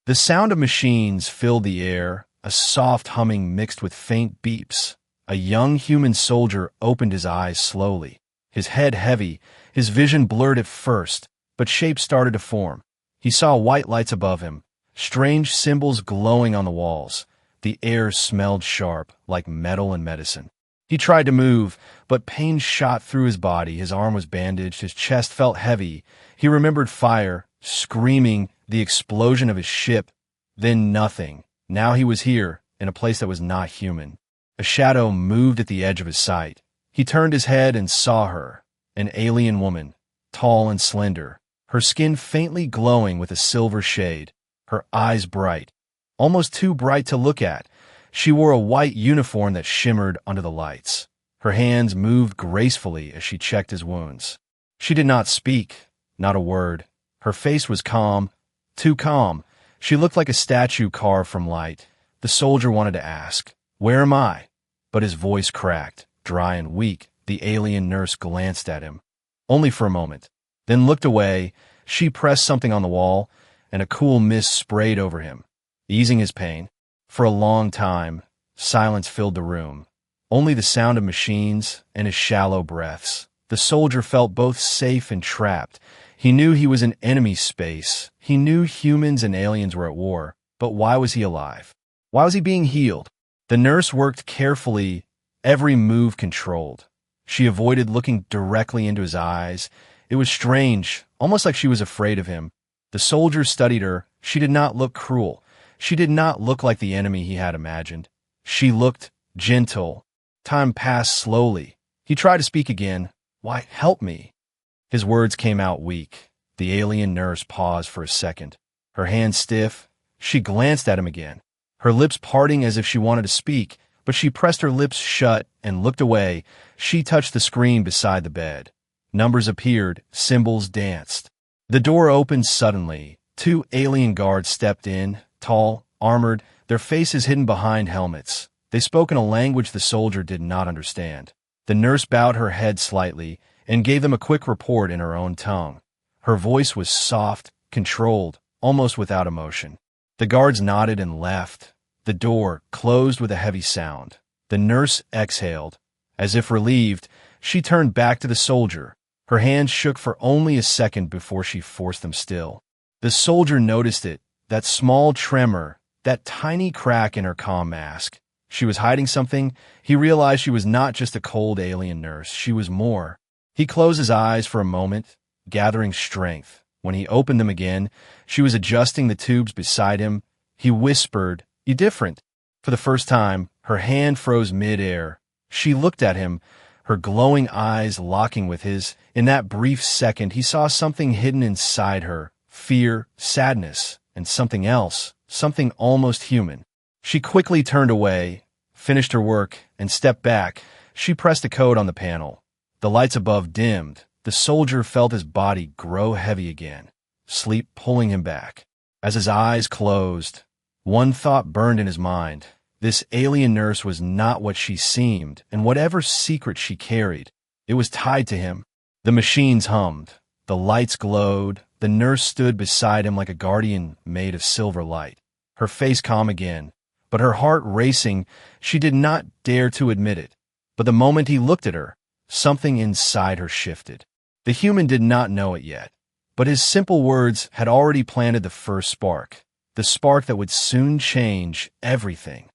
The sound of machines filled the air, a soft humming mixed with faint beeps. A young human soldier opened his eyes slowly, his head heavy, his vision blurred at first, but shapes started to form. He saw white lights above him, strange symbols glowing on the walls. The air smelled sharp, like metal and medicine. He tried to move, but pain shot through his body. His arm was bandaged, his chest felt heavy. He remembered fire, screaming, the explosion of his ship. Then nothing. Now he was here, in a place that was not human. A shadow moved at the edge of his sight. He turned his head and saw her, an alien woman, tall and slender, her skin faintly glowing with a silver shade, her eyes bright, almost too bright to look at. She wore a white uniform that shimmered under the lights. Her hands moved gracefully as she checked his wounds. She did not speak, not a word. Her face was calm, too calm. She looked like a statue carved from light. The soldier wanted to ask, "Where am I?" But his voice cracked, dry and weak. The alien nurse glanced at him, only for a moment, then looked away. She pressed something on the wall, and a cool mist sprayed over him, easing his pain. For a long time, silence filled the room, only the sound of machines and his shallow breaths. The soldier felt both safe and trapped. He knew he was in enemy space. He knew humans and aliens were at war. But why was he alive? Why was he being healed? The nurse worked carefully, every move controlled. She avoided looking directly into his eyes. It was strange, almost like she was afraid of him. The soldier studied her. She did not look cruel. She did not look like the enemy he had imagined. She looked gentle. Time passed slowly. He tried to speak again. "Why, help me." His words came out weak. The alien nurse paused for a second, her hands stiff. She glanced at him again, her lips parting as if she wanted to speak, but she pressed her lips shut and looked away. She touched the screen beside the bed. Numbers appeared, symbols danced. The door opened suddenly. Two alien guards stepped in, tall, armored, their faces hidden behind helmets. They spoke in a language the soldier did not understand. The nurse bowed her head slightly and gave them a quick report in her own tongue. Her voice was soft, controlled, almost without emotion. The guards nodded and left. The door closed with a heavy sound. The nurse exhaled. As if relieved, she turned back to the soldier. Her hands shook for only a second before she forced them still. The soldier noticed it, that small tremor, that tiny crack in her calm mask. She was hiding something. He realized she was not just a cold alien nurse. She was more. He closed his eyes for a moment, gathering strength. When he opened them again, she was adjusting the tubes beside him. He whispered, "You different." For the first time, her hand froze mid-air. She looked at him, her glowing eyes locking with his. In that brief second, he saw something hidden inside her, fear, sadness, and something else, something almost human. She quickly turned away, finished her work, and stepped back. She pressed a code on the panel. The lights above dimmed. The soldier felt his body grow heavy again, sleep pulling him back. As his eyes closed, one thought burned in his mind. This alien nurse was not what she seemed, and whatever secret she carried, it was tied to him. The machines hummed. The lights glowed. The nurse stood beside him like a guardian made of silver light, her face calm again, but her heart racing. She did not dare to admit it. But the moment he looked at her, something inside her shifted. The human did not know it yet, but his simple words had already planted the first spark, the spark that would soon change everything.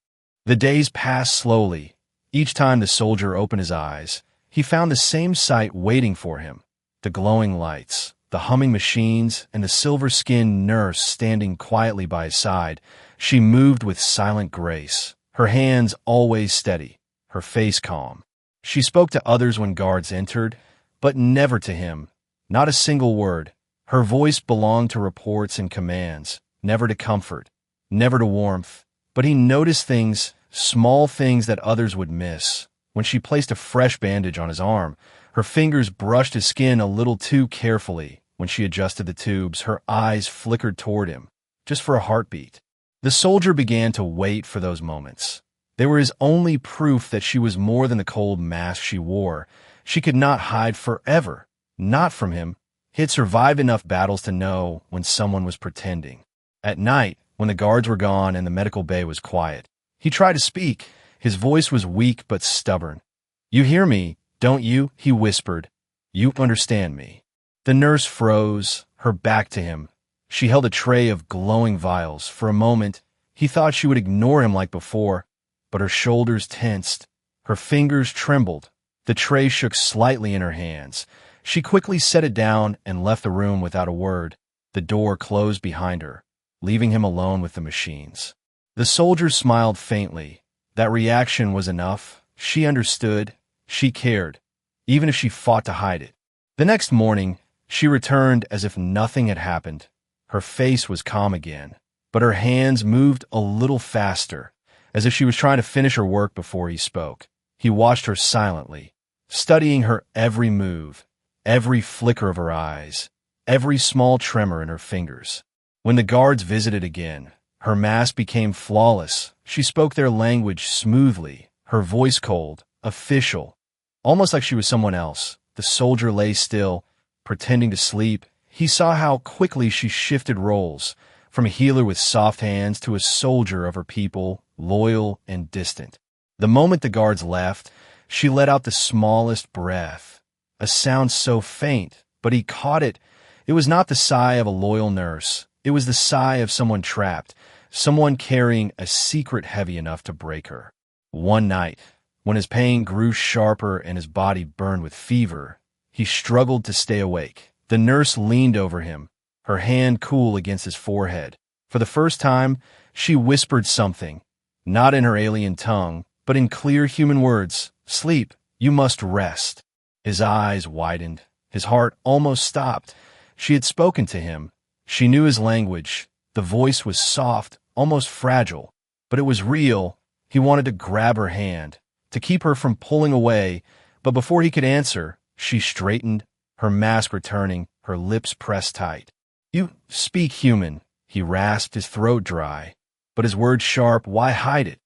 The days passed slowly. Each time the soldier opened his eyes, he found the same sight waiting for him, the glowing lights, the humming machines, and the silver-skinned nurse standing quietly by his side. She moved with silent grace, her hands always steady, her face calm. She spoke to others when guards entered, but never to him, not a single word. Her voice belonged to reports and commands, never to comfort, never to warmth. But he noticed things, small things that others would miss. When she placed a fresh bandage on his arm, her fingers brushed his skin a little too carefully. When she adjusted the tubes, her eyes flickered toward him, just for a heartbeat. The soldier began to wait for those moments. They were his only proof that she was more than the cold mask she wore. She could not hide forever, not from him. He had survived enough battles to know when someone was pretending. At night, when the guards were gone and the medical bay was quiet. He tried to speak. His voice was weak but stubborn. "You hear me, don't you?" he whispered. "You understand me." The nurse froze, her back to him. She held a tray of glowing vials. For a moment, he thought she would ignore him like before, but her shoulders tensed. Her fingers trembled. The tray shook slightly in her hands. She quickly set it down and left the room without a word. The door closed behind her, leaving him alone with the machines. The soldier smiled faintly. That reaction was enough. She understood. She cared, even if she fought to hide it. The next morning, she returned as if nothing had happened. Her face was calm again, but her hands moved a little faster, as if she was trying to finish her work before he spoke. He watched her silently, studying her every move, every flicker of her eyes, every small tremor in her fingers. When the guards visited again, her mask became flawless. She spoke their language smoothly, her voice cold, official, almost like she was someone else. The soldier lay still, pretending to sleep. He saw how quickly she shifted roles, from a healer with soft hands to a soldier of her people, loyal and distant. The moment the guards left, she let out the smallest breath, a sound so faint, but he caught it. It was not the sigh of a loyal nurse. It was the sigh of someone trapped, someone carrying a secret heavy enough to break her. One night, when his pain grew sharper and his body burned with fever, he struggled to stay awake. The nurse leaned over him, her hand cool against his forehead. For the first time, she whispered something, not in her alien tongue, but in clear human words. "Sleep, you must rest." His eyes widened. His heart almost stopped. She had spoken to him. She knew his language. The voice was soft, almost fragile, but it was real. He wanted to grab her hand, to keep her from pulling away, but before he could answer, she straightened, her mask returning, her lips pressed tight. "You speak human," he rasped, his throat dry, but his words sharp. "Why hide it?"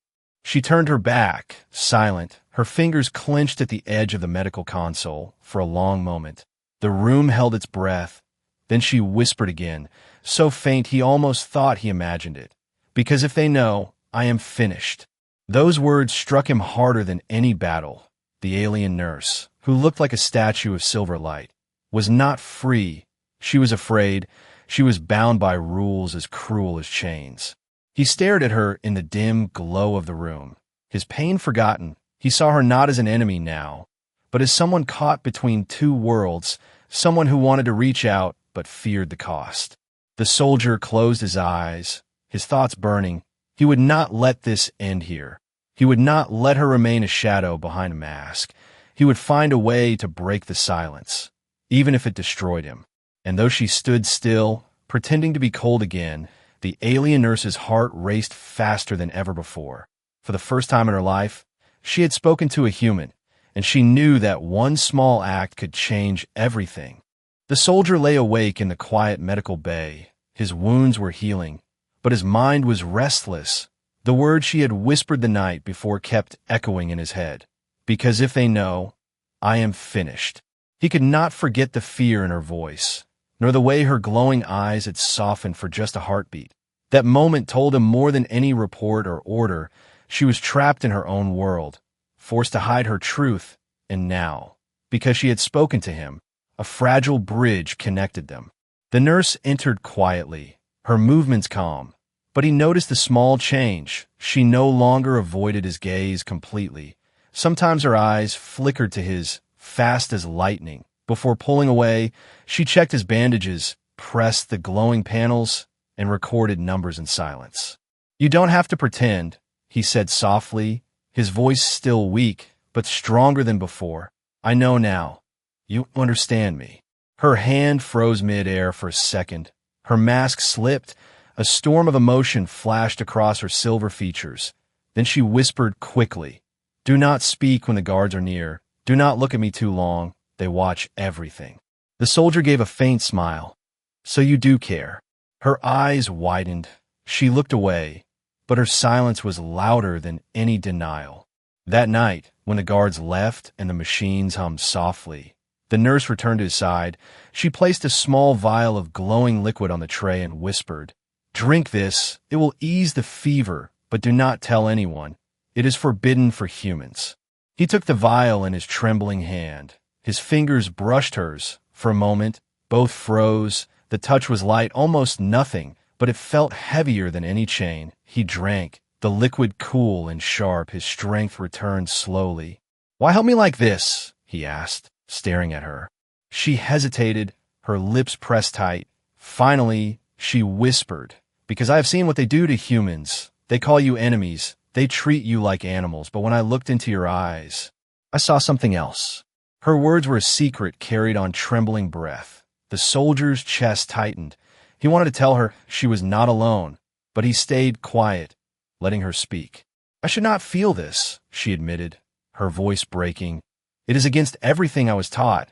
She turned her back, silent, her fingers clenched at the edge of the medical console. For a long moment, the room held its breath. Then she whispered again, so faint he almost thought he imagined it. "Because if they know, I am finished." Those words struck him harder than any battle. The alien nurse, who looked like a statue of silver light, was not free. She was afraid. She was bound by rules as cruel as chains. He stared at her in the dim glow of the room. His pain forgotten, he saw her not as an enemy now, but as someone caught between two worlds, someone who wanted to reach out but feared the cost. The soldier closed his eyes, his thoughts burning. He would not let this end here. He would not let her remain a shadow behind a mask. He would find a way to break the silence, even if it destroyed him. And though she stood still, pretending to be cold again, the alien nurse's heart raced faster than ever before. For the first time in her life, she had spoken to a human, and she knew that one small act could change everything. The soldier lay awake in the quiet medical bay. His wounds were healing, but his mind was restless. The words she had whispered the night before kept echoing in his head. "Because if they know, I am finished." He could not forget the fear in her voice, nor the way her glowing eyes had softened for just a heartbeat. That moment told him more than any report or order. She was trapped in her own world, forced to hide her truth, and now, because she had spoken to him, a fragile bridge connected them. The nurse entered quietly, her movements calm, but he noticed a small change. She no longer avoided his gaze completely. Sometimes her eyes flickered to his, fast as lightning. Before pulling away, she checked his bandages, pressed the glowing panels, and recorded numbers in silence. "You don't have to pretend," he said softly, his voice still weak, but stronger than before. "I know now. You understand me." Her hand froze mid-air for a second. Her mask slipped. A storm of emotion flashed across her silver features. Then she whispered quickly, "Do not speak when the guards are near. Do not look at me too long. They watch everything." The soldier gave a faint smile. "So you do care." Her eyes widened. She looked away, but her silence was louder than any denial. That night, when the guards left and the machines hummed softly, the nurse returned to his side. She placed a small vial of glowing liquid on the tray and whispered, Drink this. It will ease the fever, but do not tell anyone. It is forbidden for humans." He took the vial in his trembling hand. His fingers brushed hers. For a moment, both froze. The touch was light, almost nothing, but it felt heavier than any chain. He drank, the liquid cool and sharp. His strength returned slowly. "Why help me like this?" he asked, staring at her. She hesitated, her lips pressed tight. Finally, she whispered, "Because I have seen what they do to humans. They call you enemies. They treat you like animals. But when I looked into your eyes, I saw something else." Her words were a secret carried on trembling breath. The soldier's chest tightened. He wanted to tell her she was not alone, but he stayed quiet, letting her speak. "I should not feel this," she admitted, her voice breaking. "It is against everything I was taught.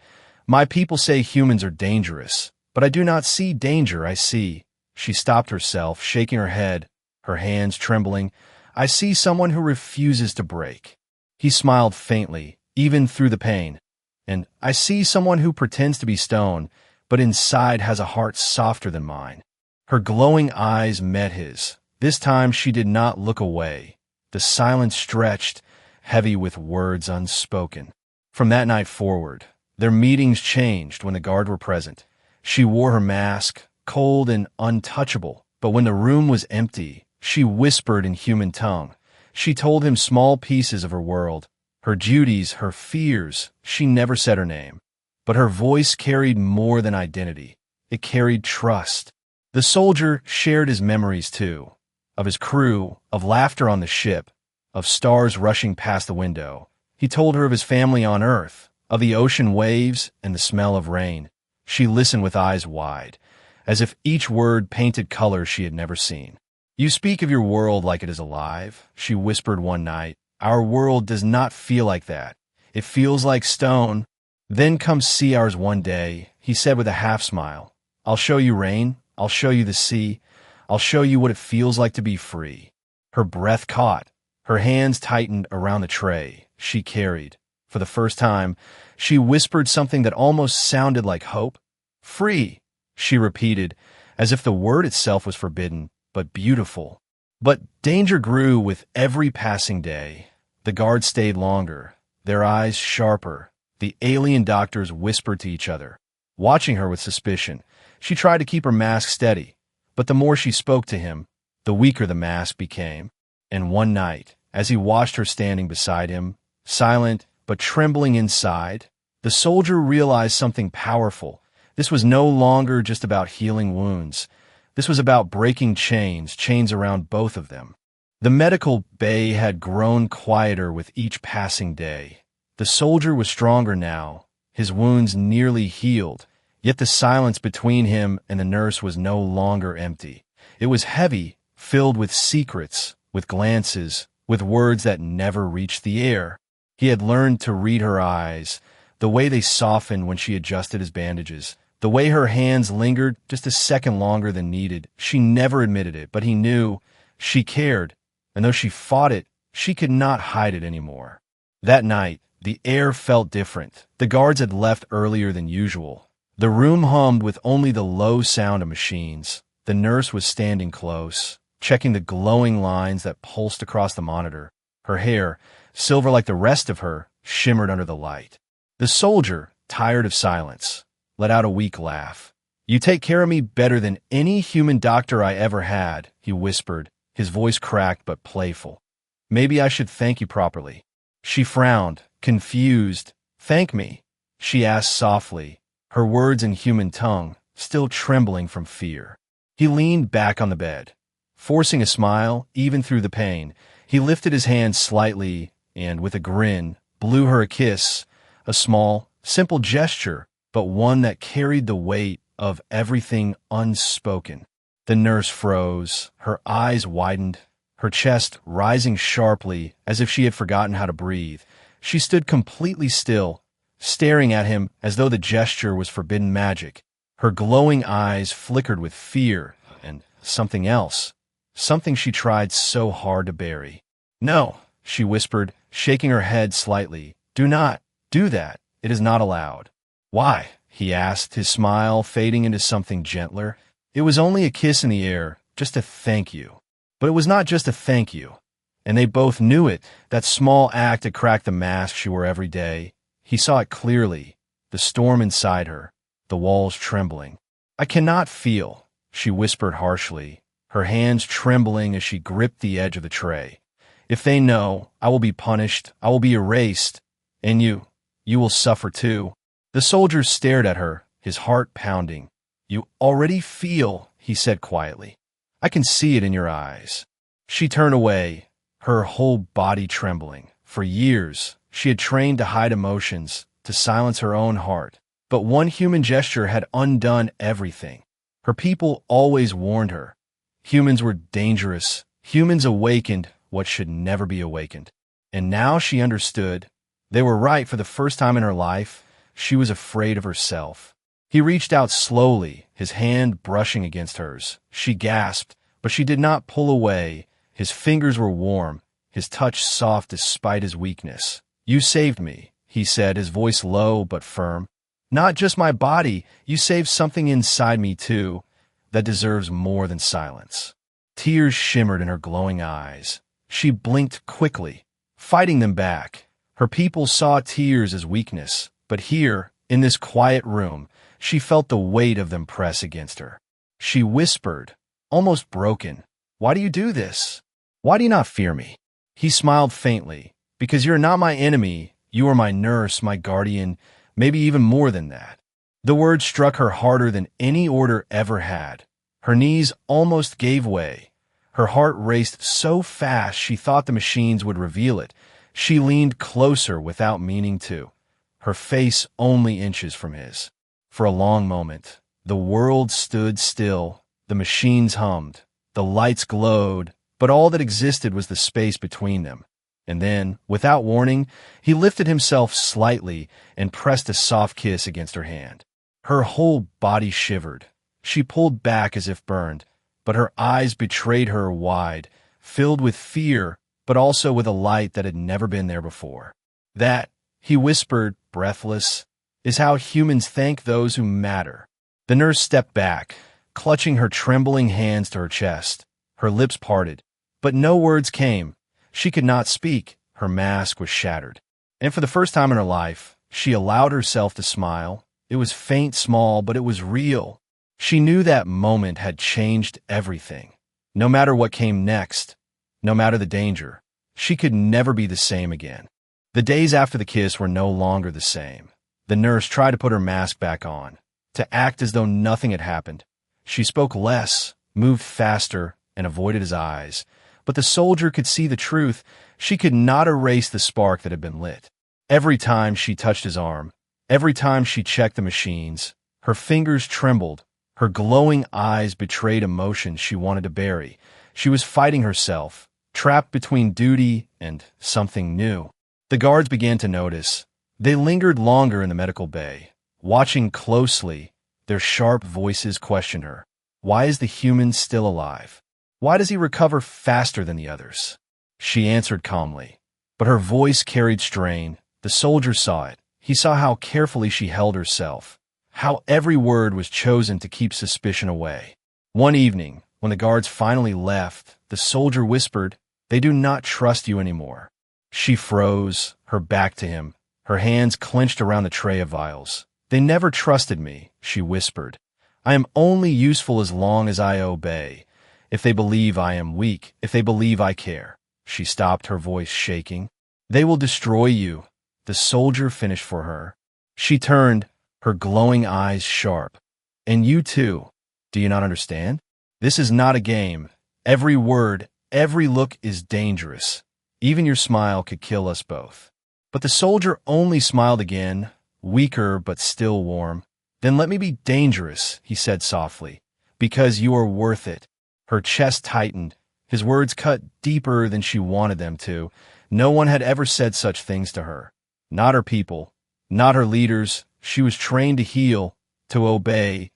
My people say humans are dangerous, but I do not see danger, I see." She stopped herself, shaking her head, her hands trembling. "I see someone who refuses to break." He smiled faintly, even through the pain. "And I see someone who pretends to be stone, but inside has a heart softer than mine." Her glowing eyes met his. This time she did not look away. The silence stretched, heavy with words unspoken. From that night forward, their meetings changed when the guard were present. She wore her mask, cold and untouchable, but when the room was empty, she whispered in human tongue. She told him small pieces of her world, her duties, her fears. She never said her name. But her voice carried more than identity. It carried trust. The soldier shared his memories too, of his crew, of laughter on the ship, of stars rushing past the window. He told her of his family on Earth, of the ocean waves and the smell of rain. She listened with eyes wide, as if each word painted colors she had never seen. "You speak of your world like it is alive," she whispered one night. "Our world does not feel like that. It feels like stone." "Then come see ours one day," he said with a half-smile. "I'll show you rain. I'll show you the sea. I'll show you what it feels like to be free." Her breath caught. Her hands tightened around the tray she carried. For the first time, she whispered something that almost sounded like hope. "Free," she repeated, as if the word itself was forbidden, but beautiful. But danger grew with every passing day. The guards stayed longer, their eyes sharper. The alien doctors whispered to each other, watching her with suspicion. She tried to keep her mask steady, but the more she spoke to him, the weaker the mask became. And one night, as he watched her standing beside him, silent but trembling inside, the soldier realized something powerful. This was no longer just about healing wounds. This was about breaking chains around both of them. The medical bay had grown quieter with each passing day. The soldier was stronger now, his wounds nearly healed, yet the silence between him and the nurse was no longer empty. It was heavy, filled with secrets, with glances, with words that never reached the air. He had learned to read her eyes, the way they softened when she adjusted his bandages, the way her hands lingered just a second longer than needed. She never admitted it, but he knew she cared, and though she fought it, she could not hide it anymore. That night, the air felt different. The guards had left earlier than usual. The room hummed with only the low sound of machines. The nurse was standing close, checking the glowing lines that pulsed across the monitor. Her hair, silver like the rest of her, shimmered under the light. The soldier, tired of silence, let out a weak laugh. "You take care of me better than any human doctor I ever had," he whispered, his voice cracked but playful. "Maybe I should thank you properly." She frowned, confused. "Thank me?" she asked softly, her words in human tongue, still trembling from fear. He leaned back on the bed. Forcing a smile, even through the pain, he lifted his hand slightly and, with a grin, blew her a kiss, a small, simple gesture, but one that carried the weight of everything unspoken. The nurse froze, her eyes widened, her chest rising sharply as if she had forgotten how to breathe. She stood completely still, staring at him as though the gesture was forbidden magic. Her glowing eyes flickered with fear and something else, something she tried so hard to bury. "No," she whispered, shaking her head slightly. "Do not do that. It is not allowed." "Why?" he asked, his smile fading into something gentler. "It was only a kiss in the air, just a thank you. But it was not just a thank you. And they both knew it, that small act had cracked the mask she wore every day. He saw it clearly, the storm inside her, the walls trembling. I cannot feel, she whispered harshly, her hands trembling as she gripped the edge of the tray. If they know, I will be punished, I will be erased, and you will suffer too. The soldier stared at her, his heart pounding. You already feel, he said quietly. I can see it in your eyes. She turned away, her whole body trembling. For years, she had trained to hide emotions, to silence her own heart. But one human gesture had undone everything. Her people always warned her. Humans were dangerous. Humans awakened what should never be awakened. And now she understood. They were right for the first time in her life. She was afraid of herself. He reached out slowly, his hand brushing against hers. She gasped, but she did not pull away. His fingers were warm, his touch soft despite his weakness. You saved me, he said, his voice low but firm. Not just my body, you saved something inside me too, that deserves more than silence. Tears shimmered in her glowing eyes. She blinked quickly, fighting them back. Her people saw tears as weakness, but here, in this quiet room, she felt the weight of them press against her. She whispered, almost broken, "Why do you do this? Why do you not fear me?" He smiled faintly. "Because you're not my enemy. You are my nurse, my guardian, maybe even more than that." The word struck her harder than any order ever had. Her knees almost gave way. Her heart raced so fast she thought the machines would reveal it. She leaned closer without meaning to, her face only inches from his. For a long moment, the world stood still. The machines hummed. The lights glowed, but all that existed was the space between them. And then, without warning, he lifted himself slightly and pressed a soft kiss against her hand. Her whole body shivered. She pulled back as if burned, but her eyes betrayed her wide, filled with fear, but also with a light that had never been there before. That, he whispered, breathless, is how humans thank those who matter. The nurse stepped back, clutching her trembling hands to her chest. Her lips parted, but no words came. She could not speak. Her mask was shattered. And for the first time in her life, she allowed herself to smile. It was faint, small, but it was real. She knew that moment had changed everything. No matter what came next, no matter the danger, she could never be the same again. The days after the kiss were no longer the same. The nurse tried to put her mask back on, to act as though nothing had happened. She spoke less, moved faster, and avoided his eyes. But the soldier could see the truth. She could not erase the spark that had been lit. Every time she touched his arm, every time she checked the machines, her fingers trembled. Her glowing eyes betrayed emotions she wanted to bury. She was fighting herself, trapped between duty and something new. The guards began to notice. They lingered longer in the medical bay, watching closely. Their sharp voices questioned her. Why is the human still alive? Why does he recover faster than the others? She answered calmly, but her voice carried strain. The soldier saw it. He saw how carefully she held herself, how every word was chosen to keep suspicion away. One evening, when the guards finally left, the soldier whispered, "They do not trust you anymore." She froze, her back to him, her hands clenched around the tray of vials. "They never trusted me," she whispered. "I am only useful as long as I obey. If they believe I am weak, if they believe I care." She stopped, her voice shaking. "They will destroy you," the soldier finished for her. She turned, her glowing eyes sharp. "And you too. Do you not understand? This is not a game. Every word, every look is dangerous. Even your smile could kill us both." But the soldier only smiled again, weaker but still warm. "Then let me be dangerous," he said softly, "because you are worth it." Her chest tightened. His words cut deeper than she wanted them to. No one had ever said such things to her. Not her people, not her leaders. She was trained to heal, to obey,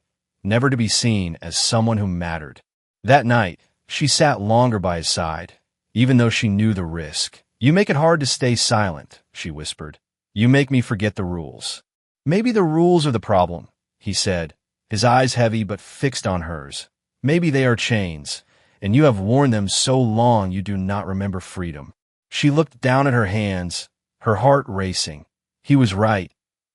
never to be seen as someone who mattered. That night, she sat longer by his side, even though she knew the risk. "You make it hard to stay silent," she whispered. "You make me forget the rules." "Maybe the rules are the problem," he said, his eyes heavy but fixed on hers. "Maybe they are chains. and you have worn them so long you do not remember freedom." She looked down at her hands, her heart racing. He was right,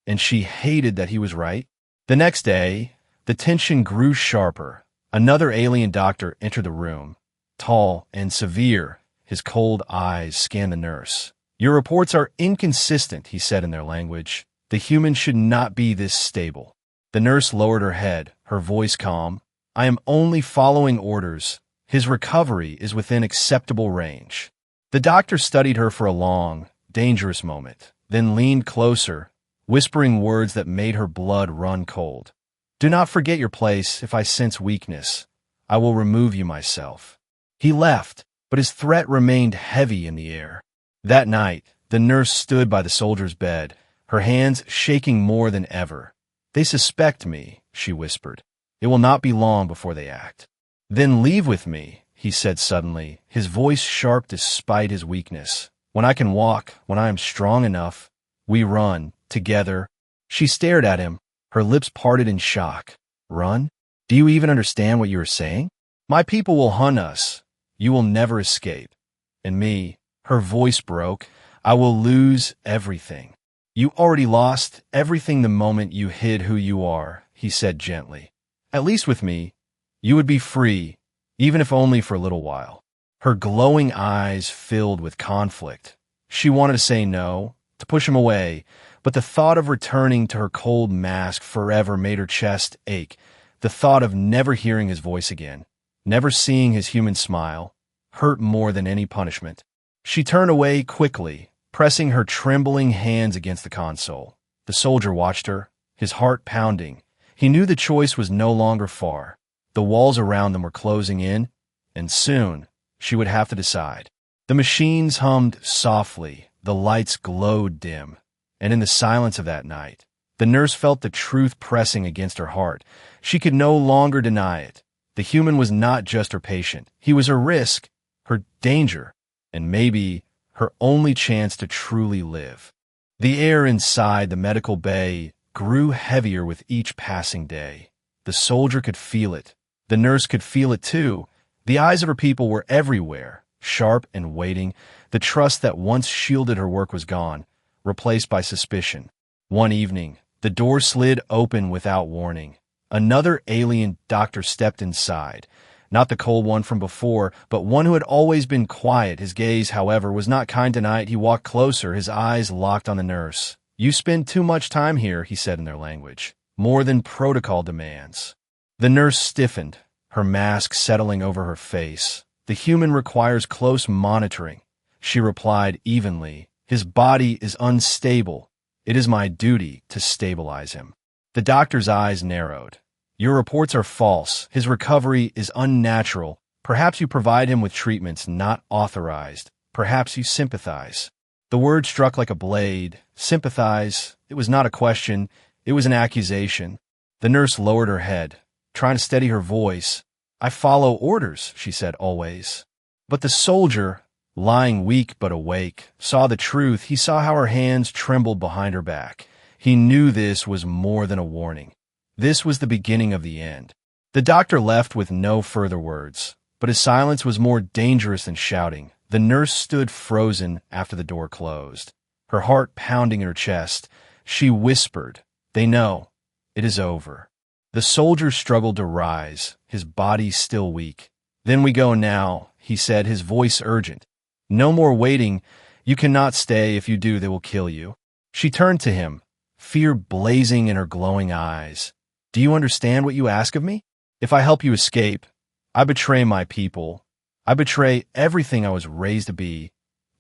and she hated that he was right. The next day, the tension grew sharper. Another alien doctor entered the room, tall and severe. His cold eyes scanned the nurse. "Your reports are inconsistent," he said in their language. "The human should not be this stable." The nurse lowered her head, her voice calm. "I am only following orders. His recovery is within acceptable range." The doctor studied her for a long, dangerous moment, then leaned closer, whispering words that made her blood run cold. "Do not forget your place. If I sense weakness, I will remove you myself." He left, but his threat remained heavy in the air. That night, the nurse stood by the soldier's bed, her hands shaking more than ever. "They suspect me," she whispered. "It will not be long before they act." "Then leave with me," he said suddenly, his voice sharp despite his weakness. "When I can walk, when I am strong enough, we run, together." She stared at him, her lips parted in shock. "Run? Do you even understand what you are saying? My people will hunt us. You will never escape. And me," her voice broke, "I will lose everything." "You already lost everything the moment you hid who you are," he said gently. "At least with me, you would be free, even if only for a little while." Her glowing eyes filled with conflict. She wanted to say no, to push him away, but the thought of returning to her cold mask forever made her chest ache. The thought of never hearing his voice again, never seeing his human smile, hurt more than any punishment. She turned away quickly, pressing her trembling hands against the console. The soldier watched her, his heart pounding. He knew the choice was no longer far. The walls around them were closing in, and soon she would have to decide. The machines hummed softly, the lights glowed dim, and in the silence of that night, the nurse felt the truth pressing against her heart. She could no longer deny it. The human was not just her patient. He was her risk, her danger, and maybe her only chance to truly live. The air inside the medical bay grew heavier with each passing day. The soldier could feel it. The nurse could feel it too. The eyes of her people were everywhere, sharp and waiting. The trust that once shielded her work was gone, replaced by suspicion. One evening, the door slid open without warning. Another alien doctor stepped inside. Not the cold one from before, but one who had always been quiet. His gaze, however, was not kind tonight. He walked closer, his eyes locked on the nurse. "You spend too much time here," he said in their language. "More than protocol demands." The nurse stiffened, her mask settling over her face. "The human requires close monitoring," she replied evenly. "His body is unstable. It is my duty to stabilize him." The doctor's eyes narrowed. "Your reports are false. His recovery is unnatural. Perhaps you provide him with treatments not authorized. Perhaps you sympathize." The word struck like a blade. Sympathize. It was not a question. It was an accusation. The nurse lowered her head, trying to steady her voice. "I follow orders," she said, "always." But the soldier, lying weak but awake, saw the truth. He saw how her hands trembled behind her back. He knew this was more than a warning. This was the beginning of the end. The doctor left with no further words, but his silence was more dangerous than shouting. The nurse stood frozen after the door closed, her heart pounding in her chest. She whispered, "They know. It is over." The soldier struggled to rise, his body still weak. "Then we go now," he said, his voice urgent. "No more waiting. You cannot stay. If you do, they will kill you." She turned to him, fear blazing in her glowing eyes. "Do you understand what you ask of me? If I help you escape, I betray my people. I betray everything I was raised to be.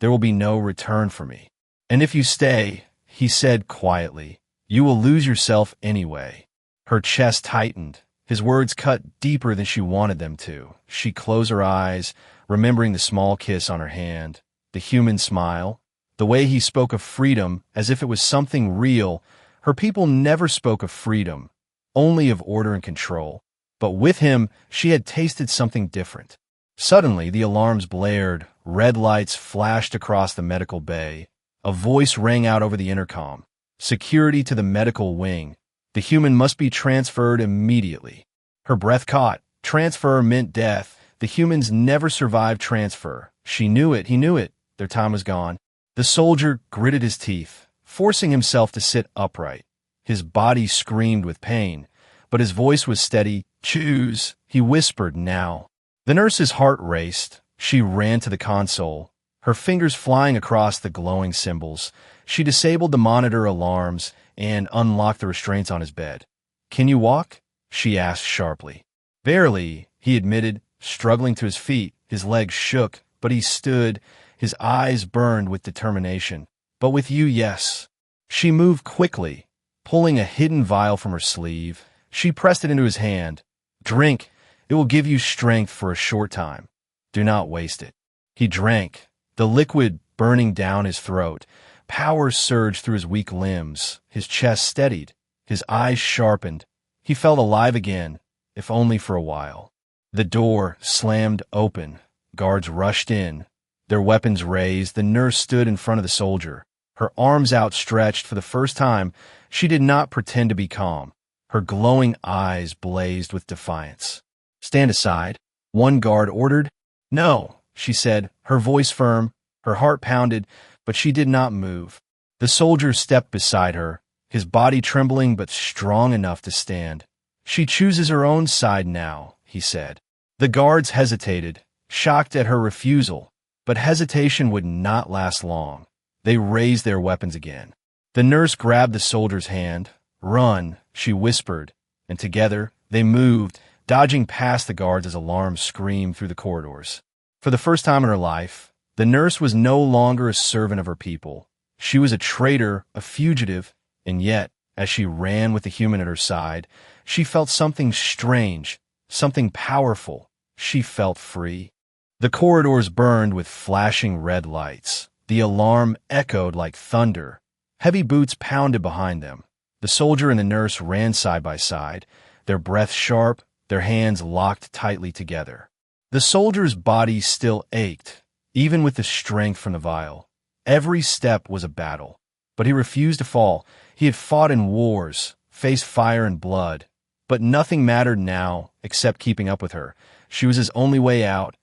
There will be no return for me. And if you stay," he said quietly, "you will lose yourself anyway." Her chest tightened. His words cut deeper than she wanted them to. She closed her eyes, remembering the small kiss on her hand, the human smile, the way he spoke of freedom as if it was something real. Her people never spoke of freedom, only of order and control. But with him, she had tasted something different. Suddenly, the alarms blared, red lights flashed across the medical bay. A voice rang out over the intercom. "Security to the medical wing. The human must be transferred immediately." Her breath caught. Transfer meant death. The humans never survived transfer. She knew it, he knew it. Their time was gone. The soldier gritted his teeth, forcing himself to sit upright. His body screamed with pain, but his voice was steady. Choose, he whispered now. The nurse's heart raced. She ran to the console, her fingers flying across the glowing symbols. She disabled the monitor alarms and unlocked the restraints on his bed. Can you walk? She asked sharply. Barely, he admitted, struggling to his feet. His legs shook, but he stood. His eyes burned with determination. But with you, yes. She moved quickly, pulling a hidden vial from her sleeve. She pressed it into his hand. Drink. It will give you strength for a short time. Do not waste it. He drank, the liquid burning down his throat. Power surged through his weak limbs. His chest steadied. His eyes sharpened. He felt alive again, if only for a while. The door slammed open. Guards rushed in, their weapons raised. The nurse stood in front of the soldier, her arms outstretched. For the first time, she did not pretend to be calm. Her glowing eyes blazed with defiance. Stand aside, one guard ordered. No, she said, her voice firm. Her heart pounded, but she did not move. The soldier stepped beside her, his body trembling but strong enough to stand. She chooses her own side now, he said. The guards hesitated, shocked at her refusal, but hesitation would not last long. They raised their weapons again. The nurse grabbed the soldier's hand. Run, she whispered, and together they moved, dodging past the guards as alarms screamed through the corridors. For the first time in her life, the nurse was no longer a servant of her people. She was a traitor, a fugitive, and yet, as she ran with the human at her side, she felt something strange, something powerful. She felt free. The corridors burned with flashing red lights. The alarm echoed like thunder. Heavy boots pounded behind them. The soldier and the nurse ran side by side, their breath sharp, their hands locked tightly together. The soldier's body still ached, even with the strength from the vial. Every step was a battle, but he refused to fall. He had fought in wars, faced fire and blood, but nothing mattered now except keeping up with her. She was his only way out,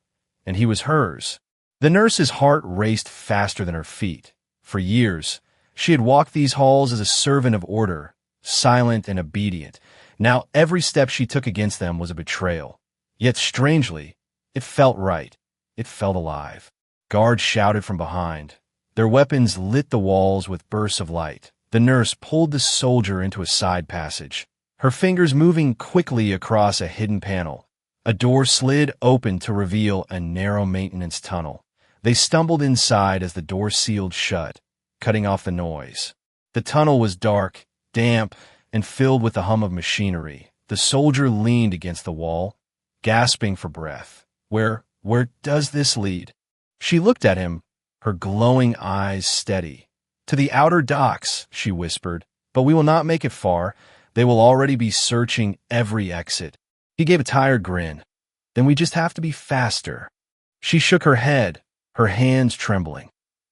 and he was hers. The nurse's heart raced faster than her feet. For years, she had walked these halls as a servant of order, silent and obedient. Now every step she took against them was a betrayal. Yet strangely, it felt right. It felt alive. Guards shouted from behind. Their weapons lit the walls with bursts of light. The nurse pulled the soldier into a side passage, her fingers moving quickly across a hidden panel. A door slid open to reveal a narrow maintenance tunnel. They stumbled inside as the door sealed shut, cutting off the noise. The tunnel was dark, damp, and filled with the hum of machinery. The soldier leaned against the wall, gasping for breath. Where does this lead? She looked at him, her glowing eyes steady. To the outer docks, she whispered, but we will not make it far. They will already be searching every exit. He gave a tired grin. Then we just have to be faster. She shook her head, her hands trembling.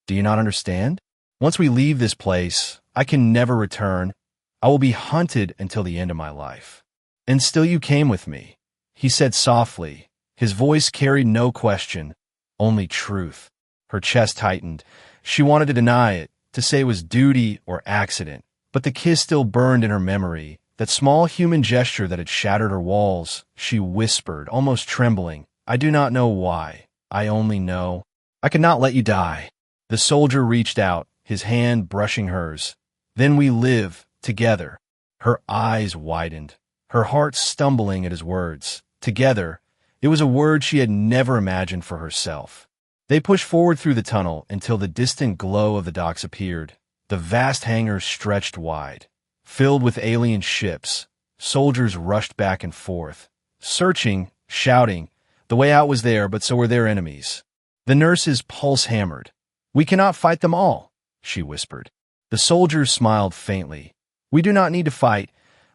Do you not understand? Once we leave this place, I can never return. I will be hunted until the end of my life. And still you came with me, he said softly. His voice carried no question, only truth. Her chest tightened. She wanted to deny it, to say it was duty or accident, but the kiss still burned in her memory, that small human gesture that had shattered her walls. She whispered, almost trembling, I do not know why. I only know I could not let you die. The soldier reached out, his hand brushing hers. Then we live together. Her eyes widened, her heart stumbling at his words. Together. It was a word she had never imagined for herself. They pushed forward through the tunnel until the distant glow of the docks appeared. The vast hangar stretched wide, filled with alien ships. Soldiers rushed back and forth, searching, shouting. The way out was there, but so were their enemies. The nurse's pulse hammered. We cannot fight them all, she whispered. The soldiers smiled faintly. We do not need to fight.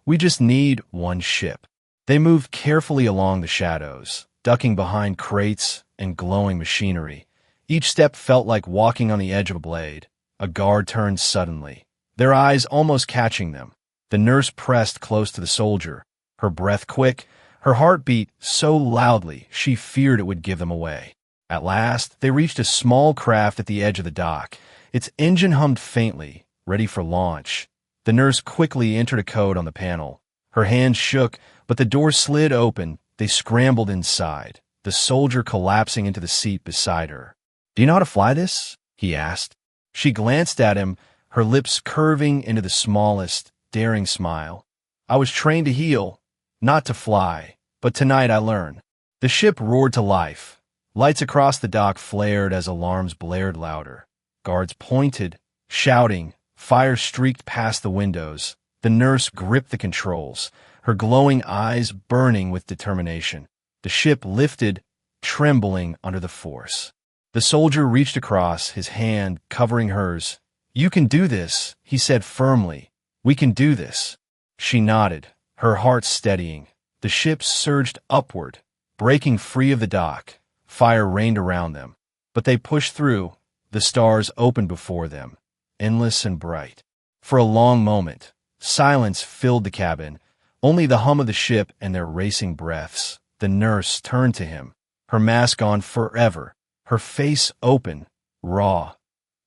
We just need one ship. They moved carefully along the shadows, ducking behind crates and glowing machinery. Each step felt like walking on the edge of a blade. A guard turned suddenly, their eyes almost catching them. The nurse pressed close to the soldier, her breath quick, Her heart beat so loudly she feared it would give them away. At last, they reached a small craft at the edge of the dock. Its engine hummed faintly, ready for launch. The nurse quickly entered a code on the panel. Her hands shook, but the door slid open. They scrambled inside, the soldier collapsing into the seat beside her. "Do you know how to fly this?" he asked. She glanced at him, her lips curving into the smallest, daring smile. "I was trained to heal, not to fly, but tonight I learn." The ship roared to life. Lights across the dock flared as alarms blared louder. Guards pointed, shouting. Fire streaked past the windows. The nurse gripped the controls, her glowing eyes burning with determination. The ship lifted, trembling under the force. The soldier reached across, his hand covering hers. "You can do this," he said firmly. "We can do this." She nodded, her heart steadying. The ship surged upward, breaking free of the dock. Fire rained around them. But they pushed through. The stars opened before them, endless and bright. For a long moment, silence filled the cabin, only the hum of the ship and their racing breaths. The nurse turned to him, her mask on forever, her face open, raw,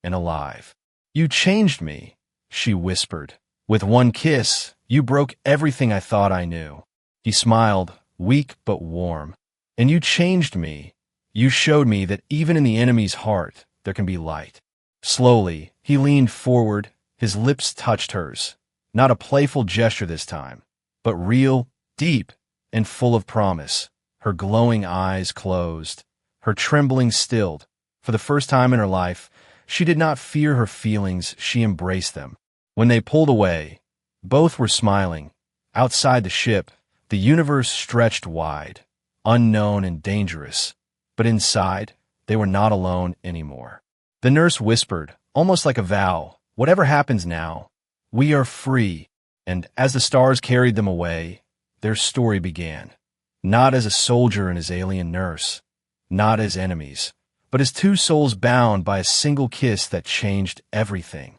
and alive. "You changed me," she whispered. "With one kiss, you broke everything I thought I knew." He smiled, weak but warm. "And you changed me. You showed me that even in the enemy's heart, there can be light." Slowly, he leaned forward, his lips touched hers. Not a playful gesture this time, but real, deep, and full of promise. Her glowing eyes closed, her trembling stilled. For the first time in her life, she did not fear her feelings, she embraced them. When they pulled away, both were smiling. Outside the ship, the universe stretched wide, unknown and dangerous. But inside, they were not alone anymore. The nurse whispered, almost like a vow, "Whatever happens now, we are free." And as the stars carried them away, their story began. Not as a soldier and his alien nurse, not as enemies, but as two souls bound by a single kiss that changed everything.